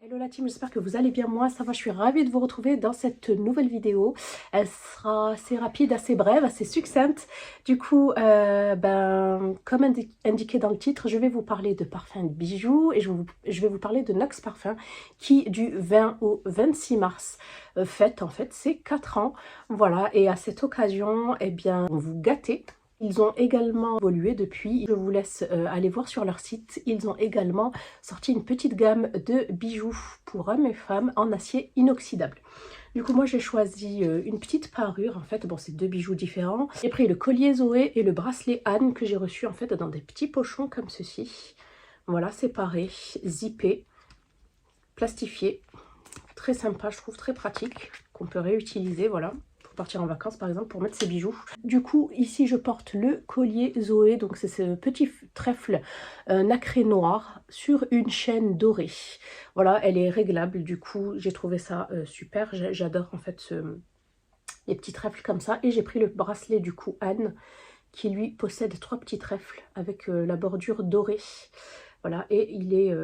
Hello la team, j'espère que vous allez bien. Moi ça va, je suis ravie de vous retrouver dans cette nouvelle vidéo. Elle sera assez rapide, assez brève, assez succincte. Du coup, comme indiqué dans le titre, je vais vous parler de parfums de bijoux et je vais vous parler de Nox Parfum qui du 20 au 26 mars fête en fait ses 4 ans. Voilà, et à cette occasion, eh bien, on vous gâtez. Ils ont également évolué depuis, je vous laisse aller voir sur leur site. Ils ont également sorti une petite gamme de bijoux pour hommes et femmes en acier inoxydable. Du coup, moi j'ai choisi une petite parure, en fait, bon c'est deux bijoux différents. J'ai pris le collier Zoé et le bracelet Anne que j'ai reçu en fait dans des petits pochons comme ceci. Voilà, séparés, zippés, plastifiés. Très sympa, je trouve, très pratique, qu'on peut réutiliser, voilà. Partir en vacances par exemple pour mettre ses bijoux. Du coup ici je porte le collier Zoé, donc c'est ce petit trèfle nacré noir sur une chaîne dorée. Voilà, elle est réglable, du coup j'ai trouvé ça super, j'adore en fait les petits trèfles comme ça. Et j'ai pris le bracelet du coup Anne qui lui possède 3 petits trèfles avec la bordure dorée. Voilà, et il est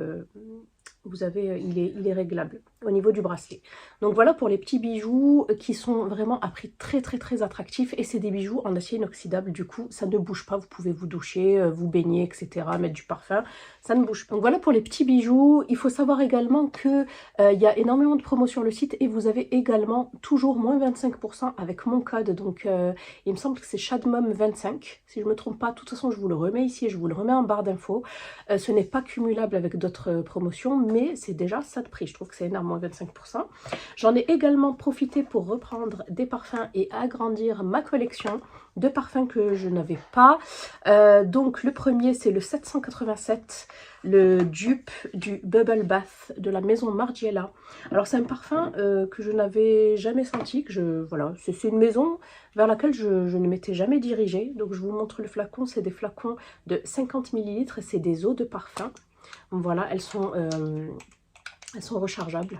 il est réglable au niveau du bracelet. Donc voilà pour les petits bijoux qui sont vraiment à prix très attractif. Et c'est des bijoux en acier inoxydable, du coup ça ne bouge pas. Vous pouvez vous doucher, vous baigner, etc., mettre du parfum, ça ne bouge pas. Donc voilà pour les petits bijoux. Il faut savoir également que il y a énormément de promos sur le site et vous avez également toujours moins 25% avec mon code. Donc il me semble que c'est Shadmom25 si je ne me trompe pas. De toute façon je vous le remets ici et je vous le remets en barre d'infos. Ce n'est pas cumulable avec d'autres promotions, mais c'est déjà ça de prix. Je trouve que c'est énorme, moins 25%. J'en ai également profité pour reprendre des parfums et agrandir ma collection de parfums que je n'avais pas. Donc le premier c'est le 787, le dupe du Bubble Bath de la maison Margiela. Alors c'est un parfum que je n'avais jamais senti, voilà, c'est une maison vers laquelle je ne m'étais jamais dirigée. Donc je vous montre le flacon, c'est des flacons de 50 ml et c'est des eaux de parfum. Voilà, elles sont rechargeables.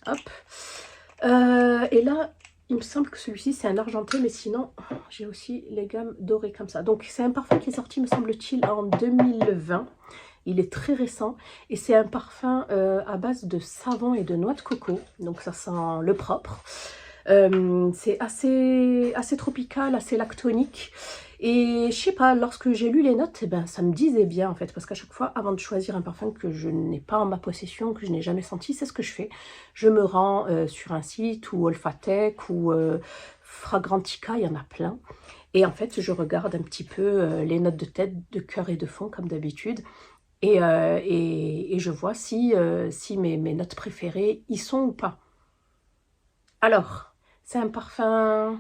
Hop. Et là, il me semble que celui-ci c'est un argenté, mais sinon j'ai aussi les gammes dorées comme ça. Donc c'est un parfum qui est sorti, me semble-t-il, en 2020. Il est très récent et c'est un parfum à base de savon et de noix de coco. Donc ça sent le propre. C'est assez tropical, assez lactonique. Et je sais pas, lorsque j'ai lu les notes, eh ben, ça me disait bien en fait. Parce qu'à chaque fois, avant de choisir un parfum que je n'ai pas en ma possession, que je n'ai jamais senti, c'est ce que je fais. Je me rends sur un site ou Olfatec ou Fragrantica, il y en a plein. Et en fait, je regarde un petit peu les notes de tête, de cœur et de fond, comme d'habitude. Et je vois si mes notes préférées y sont ou pas. Alors, c'est un parfum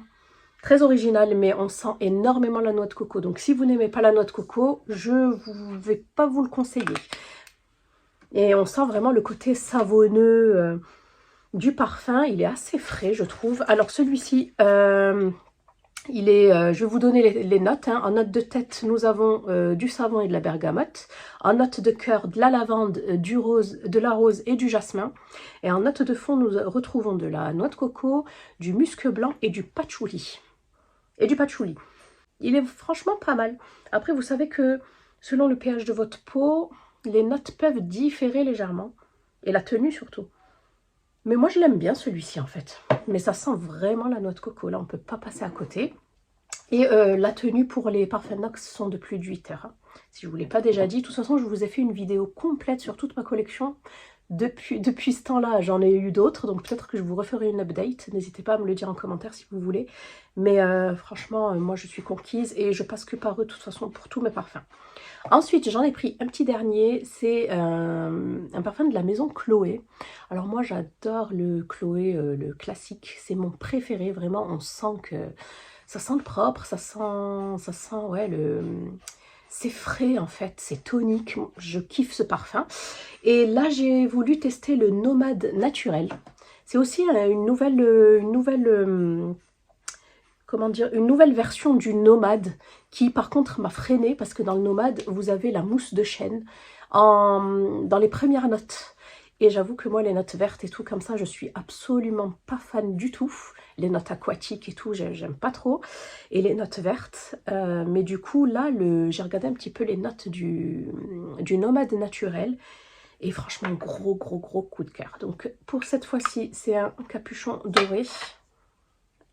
très original, mais on sent énormément la noix de coco. Donc, si vous n'aimez pas la noix de coco, je ne vais pas vous le conseiller. Et on sent vraiment le côté savonneux du parfum. Il est assez frais, je trouve. Alors, celui-ci... je vais vous donner les notes. Hein. En note de tête, nous avons du savon et de la bergamote. En note de cœur, de la lavande, de la rose et du jasmin. Et en note de fond, nous retrouvons de la noix de coco, du musc blanc et du patchouli. Il est franchement pas mal. Après, vous savez que selon le pH de votre peau, les notes peuvent différer légèrement. Et la tenue surtout. Mais moi, je l'aime bien celui-ci en fait. Mais ça sent vraiment la noix de coco. Là, on ne peut pas passer à côté. Et la tenue pour les parfums Nox sont de plus de 8 heures. Hein. Si je ne vous l'ai pas déjà dit, de toute façon, je vous ai fait une vidéo complète sur toute ma collection. Depuis ce temps-là, j'en ai eu d'autres, donc peut-être que je vous referai une update. N'hésitez pas à me le dire en commentaire si vous voulez. Mais franchement, moi, je suis conquise et je passe que par eux, de toute façon, pour tous mes parfums. Ensuite, j'en ai pris un petit dernier, c'est un parfum de la maison Chloé. Alors moi, j'adore le Chloé, le classique. C'est mon préféré, vraiment. On sent que... ça sent le propre, ça sent ouais, c'est frais en fait, c'est tonique, je kiffe ce parfum. Et là, j'ai voulu tester le Nomade naturel. C'est aussi comment dire, une nouvelle version du Nomade qui par contre m'a freinée parce que dans le Nomade, vous avez la mousse de chêne dans les premières notes. Et j'avoue que moi, les notes vertes et tout comme ça, je suis absolument pas fan du tout. Les notes aquatiques et tout, j'aime pas trop. Et les notes vertes. Mais du coup, là, j'ai regardé un petit peu les notes du Nomade naturel. Et franchement, gros coup de cœur. Donc pour cette fois-ci, c'est un capuchon doré.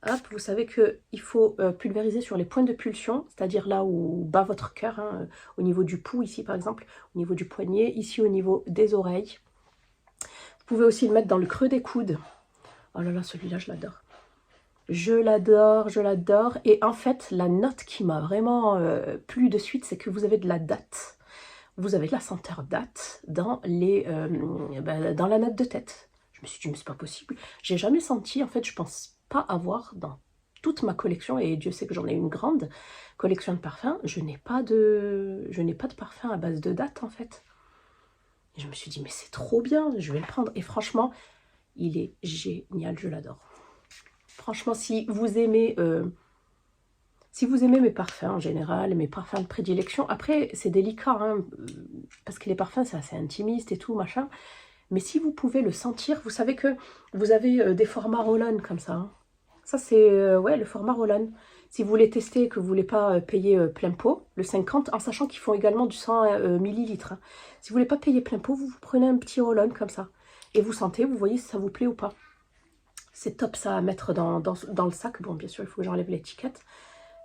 Hop, vous savez qu'il faut pulvériser sur les points de pulsion, c'est-à-dire là où bat votre cœur, hein, au niveau du pouls ici par exemple, au niveau du poignet, ici au niveau des oreilles. Vous pouvez aussi le mettre dans le creux des coudes. Oh là là, celui-là, je l'adore. Je l'adore, je l'adore. Et en fait, la note qui m'a vraiment plu de suite, c'est que vous avez de la date. Vous avez de la senteur date dans, dans la note de tête. Je me suis dit, mais c'est pas possible. J'ai jamais senti, en fait, je pense pas avoir dans toute ma collection, et Dieu sait que j'en ai une grande collection de parfums, je n'ai pas de parfum à base de date, en fait. Et je me suis dit, mais c'est trop bien, je vais le prendre. Et franchement, il est génial, je l'adore. Franchement, si vous aimez mes parfums en général, mes parfums de prédilection, après c'est délicat, hein, parce que les parfums c'est assez intimiste et tout, machin. Mais si vous pouvez le sentir, vous savez que vous avez des formats roll-on comme ça. Hein. Ça c'est ouais, le format roll-on. Si vous voulez tester et que vous ne voulez pas payer plein pot, le 50, en sachant qu'ils font également du 100 millilitres. Hein. Si vous ne voulez pas payer plein pot, vous prenez un petit roll-on comme ça. Et vous sentez, vous voyez si ça vous plaît ou pas. C'est top ça à mettre dans le sac. Bon, bien sûr, il faut que j'enlève l'étiquette.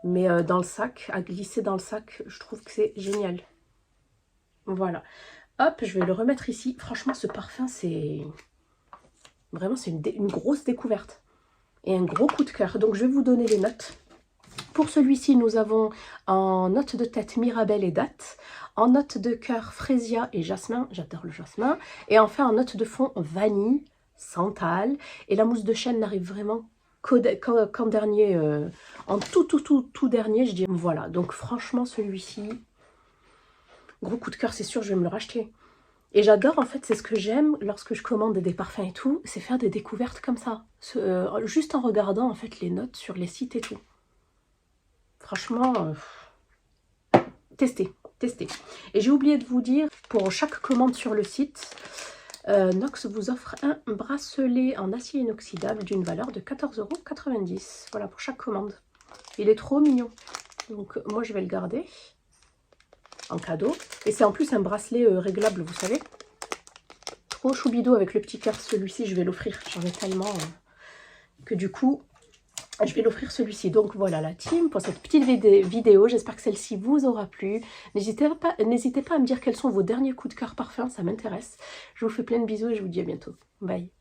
Mais dans le sac, à glisser dans le sac, je trouve que c'est génial. Voilà. Hop, je vais le remettre ici. Franchement, ce parfum, c'est... Vraiment, c'est une grosse découverte. Et un gros coup de cœur. Donc, je vais vous donner les notes. Pour celui-ci, nous avons en note de tête Mirabelle et date. En note de cœur Frésia et jasmin. J'adore le jasmin. Et enfin, en note de fond vanille, santal. Et la mousse de chêne n'arrive vraiment qu'en dernier, en tout dernier, je dis. Voilà, donc franchement, celui-ci, gros coup de cœur, c'est sûr, je vais me le racheter. Et j'adore, en fait, c'est ce que j'aime lorsque je commande des parfums et tout, c'est faire des découvertes comme ça. Juste en regardant, en fait, les notes sur les sites et tout. Franchement, testez. Et j'ai oublié de vous dire, pour chaque commande sur le site, Nox vous offre un bracelet en acier inoxydable d'une valeur de 14,90 €. Voilà, pour chaque commande. Il est trop mignon. Donc moi je vais le garder en cadeau. Et c'est en plus un bracelet réglable, vous savez. Trop choubidou avec le petit cœur. Celui-ci je vais l'offrir. J'en ai tellement que du coup je vais l'offrir celui-ci. Donc voilà la team pour cette petite vidéo. J'espère que celle-ci vous aura plu. N'hésitez pas à me dire quels sont vos derniers coups de cœur parfum. Ça m'intéresse. Je vous fais plein de bisous et je vous dis à bientôt. Bye.